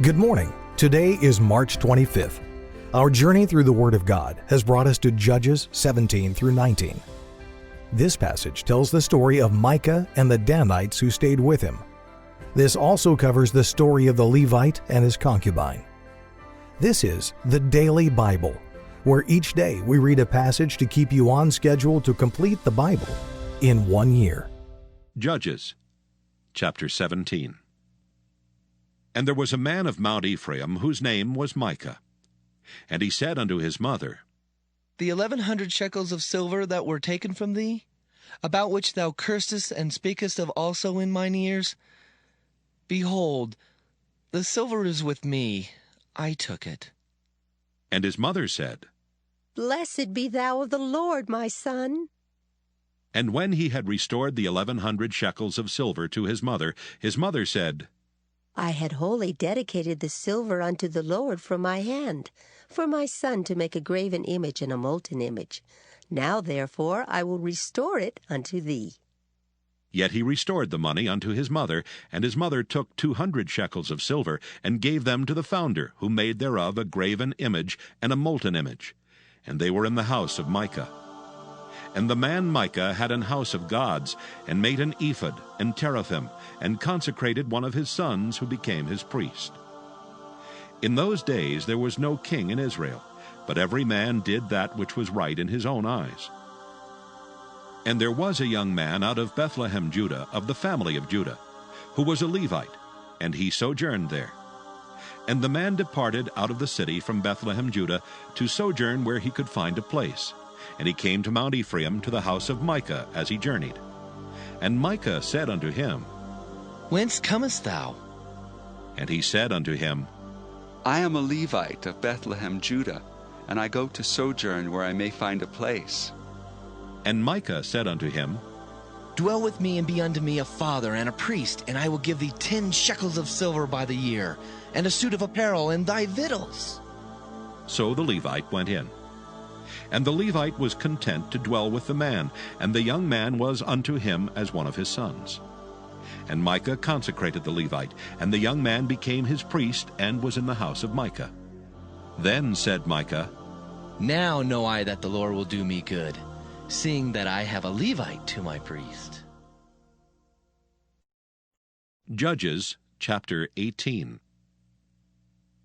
Good morning. Today is March 25th. Our journey through the Word of God has brought us to Judges 17 through 19. This passage tells the story of Micah and the Danites who stayed with him. This also covers the story of the Levite and his concubine. This is the Daily Bible, where each day we read a passage to keep you on schedule to complete the Bible in 1 year. Judges, chapter 17. And there was a man of Mount Ephraim whose name was Micah. And he said unto his mother, The 1,100 shekels of silver that were taken from thee, about which thou cursedst and speakest of also in mine ears, behold, the silver is with me, I took it. And his mother said, Blessed be thou of the Lord, my son. And when he had restored the 1,100 shekels of silver to his mother said, I had wholly dedicated the silver unto the Lord from my hand, for my son to make a graven image and a molten image. Now therefore I will restore it unto thee. Yet he restored the money unto his mother, and his mother took 200 shekels of silver, and gave them to the founder, who made thereof a graven image and a molten image. And they were in the house of Micah. And the man Micah had an house of gods, and made an ephod and teraphim, and consecrated one of his sons, who became his priest. In those days there was no king in Israel, but every man did that which was right in his own eyes. And there was a young man out of Bethlehem, Judah, of the family of Judah, who was a Levite, and he sojourned there. And the man departed out of the city from Bethlehem, Judah, to sojourn where he could find a place. And he came to Mount Ephraim, to the house of Micah, as he journeyed. And Micah said unto him, Whence comest thou? And he said unto him, I am a Levite of Bethlehem, Judah, and I go to sojourn where I may find a place. And Micah said unto him, Dwell with me and be unto me a father and a priest, and I will give thee 10 shekels of silver by the year, and a suit of apparel, and thy victuals. So the Levite went in. And the Levite was content to dwell with the man, and the young man was unto him as one of his sons. And Micah consecrated the Levite, and the young man became his priest, and was in the house of Micah. Then said Micah, Now know I that the Lord will do me good, seeing that I have a Levite to my priest. Judges, chapter 18.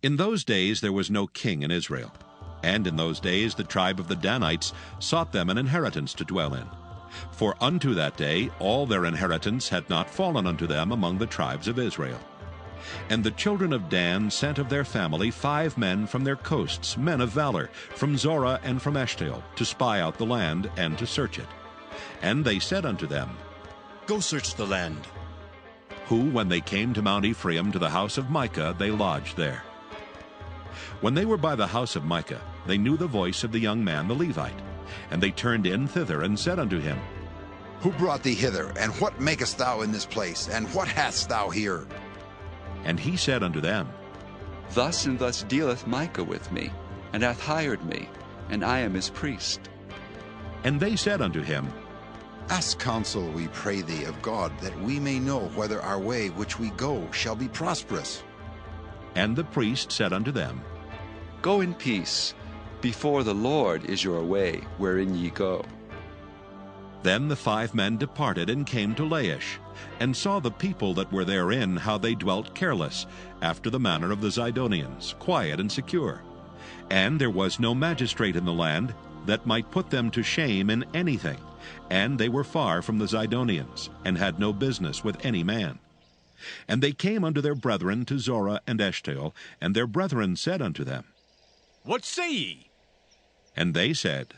In those days there was no king in Israel. And in those days the tribe of the Danites sought them an inheritance to dwell in. For unto that day all their inheritance had not fallen unto them among the tribes of Israel. And the children of Dan sent of their family 5 men from their coasts, men of valor, from Zorah and from Eshtaol, to spy out the land and to search it. And they said unto them, Go search the land. Who, when they came to Mount Ephraim, to the house of Micah, they lodged there. When they were by the house of Micah, they knew the voice of the young man the Levite. And they turned in thither, and said unto him, Who brought thee hither, and what makest thou in this place, and what hast thou here? And he said unto them, Thus and thus dealeth Micah with me, and hath hired me, and I am his priest. And they said unto him, Ask counsel, we pray thee, of God, that we may know whether our way which we go shall be prosperous. And the priest said unto them, Go in peace. Before the Lord is your way, wherein ye go. Then the 5 men departed, and came to Laish, and saw the people that were therein, how they dwelt careless, after the manner of the Zidonians, quiet and secure. And there was no magistrate in the land that might put them to shame in anything, and they were far from the Zidonians, and had no business with any man. And they came unto their brethren to Zorah and Eshtaol, and their brethren said unto them, What say ye? And they said,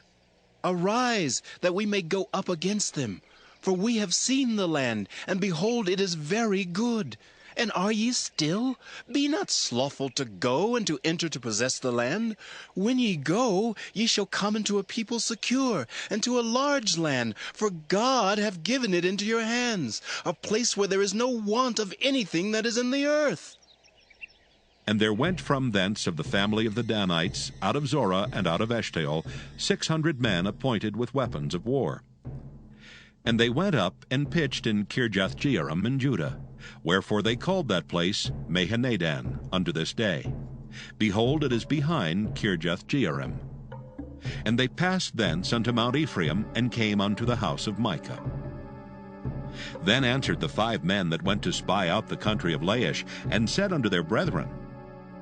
Arise, that we may go up against them. For we have seen the land, and behold, it is very good. And are ye still? Be not slothful to go and to enter to possess the land. When ye go, ye shall come into a people secure, and to a large land, for God hath given it into your hands, a place where there is no want of anything that is in the earth. And there went from thence of the family of the Danites, out of Zorah and out of Eshtaol, 600 men appointed with weapons of war. And they went up and pitched in Kirjath-jearim in Judah, wherefore they called that place Mahaneh-dan unto this day. Behold, it is behind Kirjath-jearim. And they passed thence unto Mount Ephraim, and came unto the house of Micah. Then answered the 5 men that went to spy out the country of Laish, and said unto their brethren,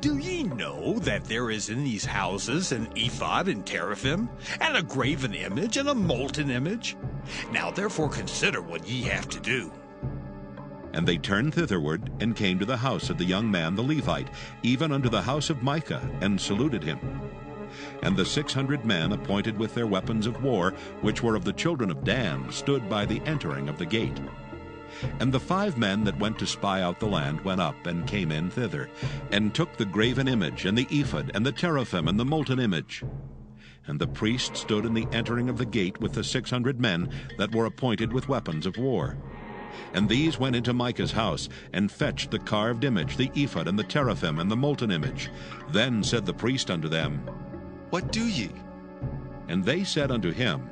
Do ye know that there is in these houses an ephod and teraphim, and a graven image and a molten image? Now therefore consider what ye have to do. And they turned thitherward, and came to the house of the young man the Levite, even unto the house of Micah, and saluted him. And the 600 men appointed with their weapons of war, which were of the children of Dan, stood by the entering of the gate. And the 5 men that went to spy out the land went up, and came in thither, and took the graven image, and the ephod, and the teraphim, and the molten image. And the priest stood in the entering of the gate with the 600 men that were appointed with weapons of war. And these went into Micah's house, and fetched the carved image, the ephod, and the teraphim, and the molten image. Then said the priest unto them, What do ye? And they said unto him,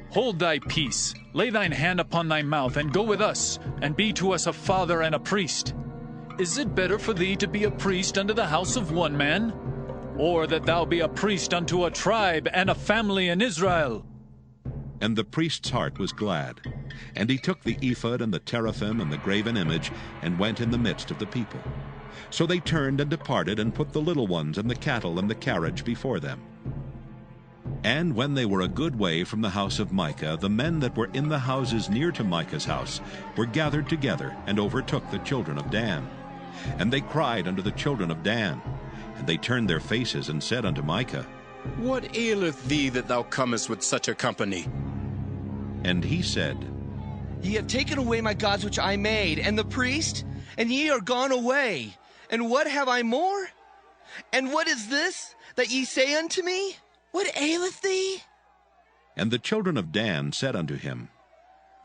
Hold thy peace, lay thine hand upon thy mouth, and go with us, and be to us a father and a priest. Is it better for thee to be a priest unto the house of one man, or that thou be a priest unto a tribe and a family in Israel? And the priest's heart was glad. And he took the ephod and the teraphim and the graven image, and went in the midst of the people. So they turned and departed, and put the little ones and the cattle and the carriage before them. And when they were a good way from the house of Micah, the men that were in the houses near to Micah's house were gathered together, and overtook the children of Dan. And they cried unto the children of Dan. And they turned their faces, and said unto Micah, What aileth thee that thou comest with such a company? And he said, Ye have taken away my gods which I made, and the priest, and ye are gone away. And what have I more? And what is this that ye say unto me? What aileth thee? And the children of Dan said unto him,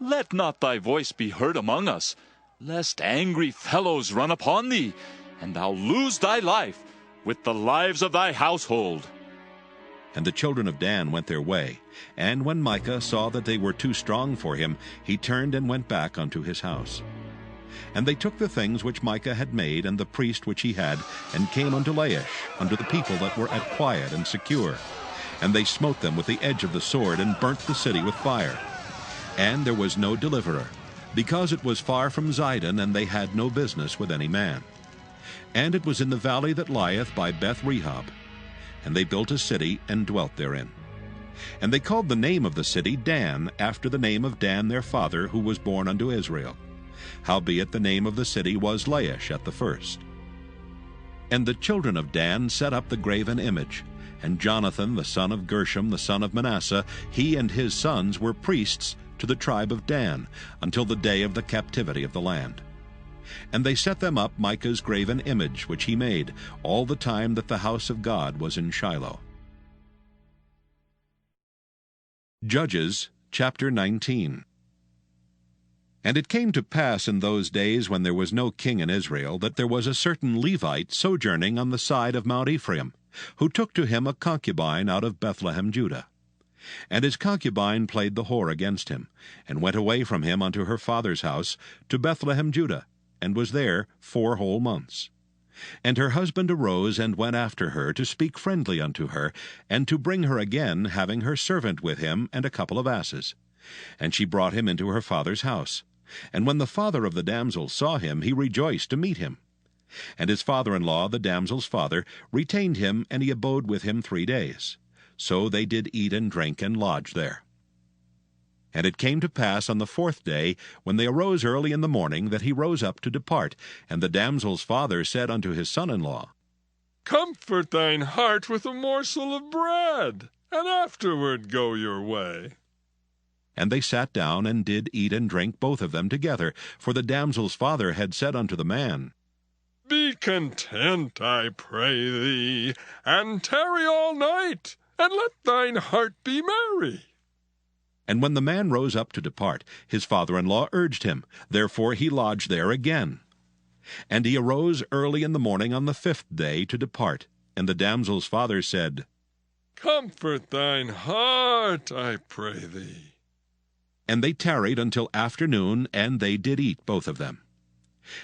Let not thy voice be heard among us, lest angry fellows run upon thee, and thou lose thy life with the lives of thy household. And the children of Dan went their way. And when Micah saw that they were too strong for him, he turned and went back unto his house. And they took the things which Micah had made, and the priest which he had, and came unto Laish, unto the people that were at quiet and secure. And they smote them with the edge of the sword, and burnt the city with fire. And there was no deliverer, because it was far from Zidon, and they had no business with any man. And it was in the valley that lieth by Beth-rehob. And they built a city, and dwelt therein. And they called the name of the city Dan, after the name of Dan their father, who was born unto Israel. Howbeit the name of the city was Laish at the first. And the children of Dan set up the graven image. And Jonathan the son of Gershom the son of Manasseh, he and his sons were priests to the tribe of Dan, until the day of the captivity of the land. And they set them up Micah's graven image which he made, all the time that the house of God was in Shiloh. Judges chapter 19. And it came to pass in those days, when there was no king in Israel, that there was a certain Levite sojourning on the side of Mount Ephraim, who took to him a concubine out of Bethlehem, Judah. And his concubine played the whore against him, and went away from him unto her father's house to Bethlehem, Judah, and was there 4 whole months. And her husband arose and went after her, to speak friendly unto her, and to bring her again, having her servant with him, and a couple of asses. And she brought him into her father's house. And when the father of the damsel saw him, he rejoiced to meet him. And his father-in-law, the damsel's father, retained him, and he abode with him 3 days. So they did eat and drink, and lodge there. And it came to pass on the 4th day, when they arose early in the morning, that he rose up to depart. And the damsel's father said unto his son-in-law, Comfort thine heart with a morsel of bread, and afterward go your way. And they sat down, and did eat and drink both of them together. For the damsel's father had said unto the man, Be content, I pray thee, and tarry all night, and let thine heart be merry. And when the man rose up to depart, his father-in-law urged him. Therefore he lodged there again. And he arose early in the morning on the 5th day to depart. And the damsel's father said, Comfort thine heart, I pray thee. And they tarried until afternoon, and they did eat both of them.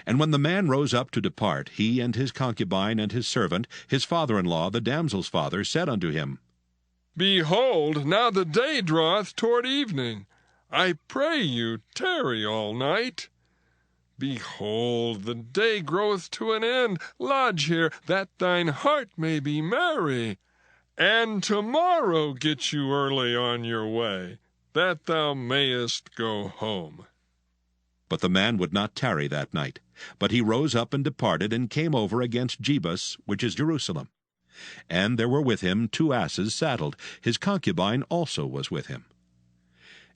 And when the man rose up to depart, he and his concubine and his servant, his father-in-law, the damsel's father, said unto him, Behold, now the day draweth toward evening. I pray you, tarry all night. Behold, the day groweth to an end. Lodge here, that thine heart may be merry. And tomorrow get you early on your way, that thou mayest go home. But the man would not tarry that night, but he rose up and departed, and came over against Jebus, which is Jerusalem. And there were with him 2 asses saddled. His concubine also was with him.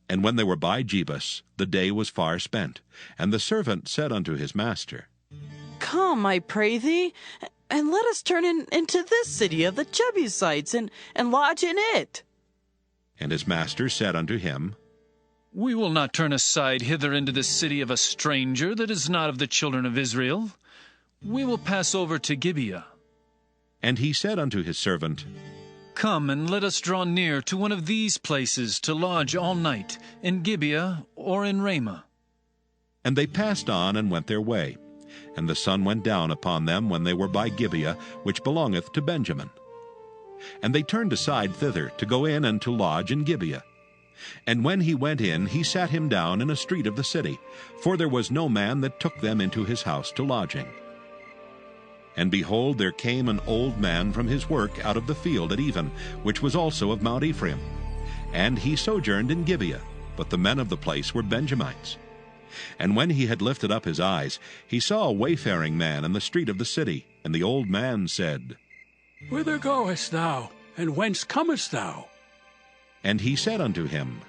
And when they were by Jebus, the day was far spent. And the servant said unto his master, Come, I pray thee, and let us turn into this city of the Jebusites, and lodge in it. And his master said unto him, We will not turn aside hither into the city of a stranger that is not of the children of Israel. We will pass over to Gibeah. And he said unto his servant, Come, and let us draw near to one of these places to lodge all night, in Gibeah or in Ramah. And they passed on and went their way. And the sun went down upon them when they were by Gibeah, which belongeth to Benjamin. And they turned aside thither to go in and to lodge in Gibeah. And when he went in, he sat him down in a street of the city, for there was no man that took them into his house to lodging. And behold, there came an old man from his work out of the field at even, which was also of Mount Ephraim. And he sojourned in Gibeah, but the men of the place were Benjamites. And when he had lifted up his eyes, he saw a wayfaring man in the street of the city. And the old man said, Whither goest thou, and whence comest thou? And he said unto him,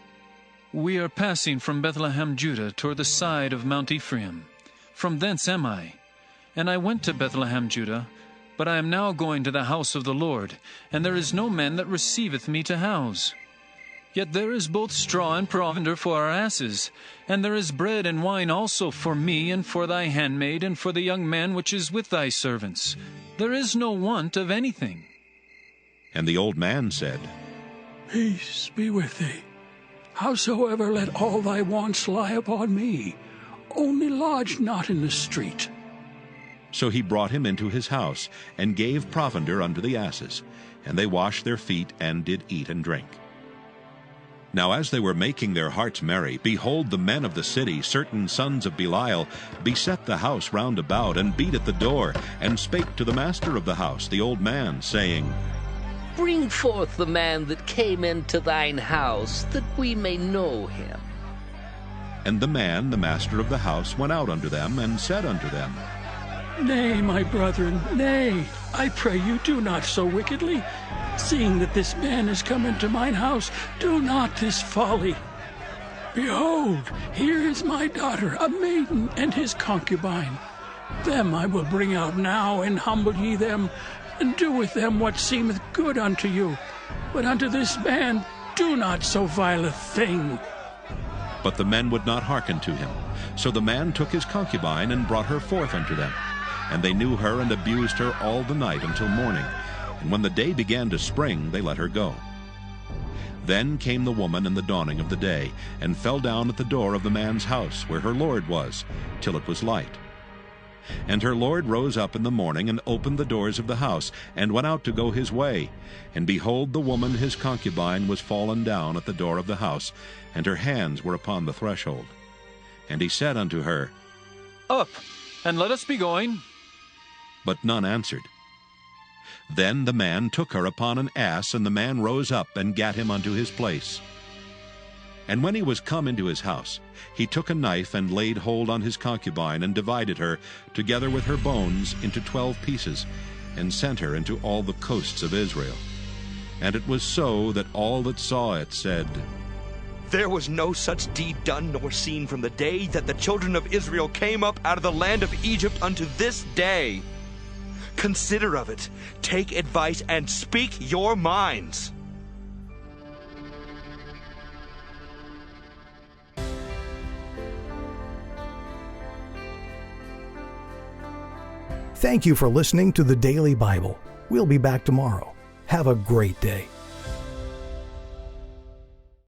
We are passing from Bethlehem, Judah, toward the side of Mount Ephraim. From thence am I. And I went to Bethlehem, Judah, but I am now going to the house of the Lord, and there is no man that receiveth me to house. Yet there is both straw and provender for our asses, and there is bread and wine also for me, and for thy handmaid, and for the young man which is with thy servants. There is no want of anything. And the old man said, Peace be with thee. Howsoever, let all thy wants lie upon me. Only lodge not in the street. So he brought him into his house, and gave provender unto the asses. And they washed their feet, and did eat and drink. Now as they were making their hearts merry, behold, the men of the city, certain sons of Belial, beset the house round about, and beat at the door, and spake to the master of the house, the old man, saying, Bring forth the man that came into thine house, that we may know him. And the man, the master of the house, went out unto them, and said unto them, Nay, my brethren, nay, I pray you, do not so wickedly. Seeing that this man is come into mine house, do not this folly. Behold, here is my daughter, a maiden, and his concubine. Them I will bring out now, and humble ye them, and do with them what seemeth good unto you. But unto this man do not so vile a thing. But the men would not hearken to him. So the man took his concubine, and brought her forth unto them. And they knew her, and abused her all the night until morning. And when the day began to spring, they let her go. Then came the woman in the dawning of the day, and fell down at the door of the man's house, where her lord was, till it was light. And her lord rose up in the morning, and opened the doors of the house, and went out to go his way. And behold, the woman his concubine was fallen down at the door of the house, and her hands were upon the threshold. And he said unto her, Up, and let us be going. But none answered. Then the man took her upon an ass, and the man rose up, and gat him unto his place. And when he was come into his house, he took a knife, and laid hold on his concubine, and divided her, together with her bones, into 12 pieces, and sent her into all the coasts of Israel. And it was so that all that saw it said, There was no such deed done nor seen from the day that the children of Israel came up out of the land of Egypt unto this day. Consider of it, take advice, and speak your minds. Thank you for listening to the Daily Bible. We'll be back tomorrow. Have a great day.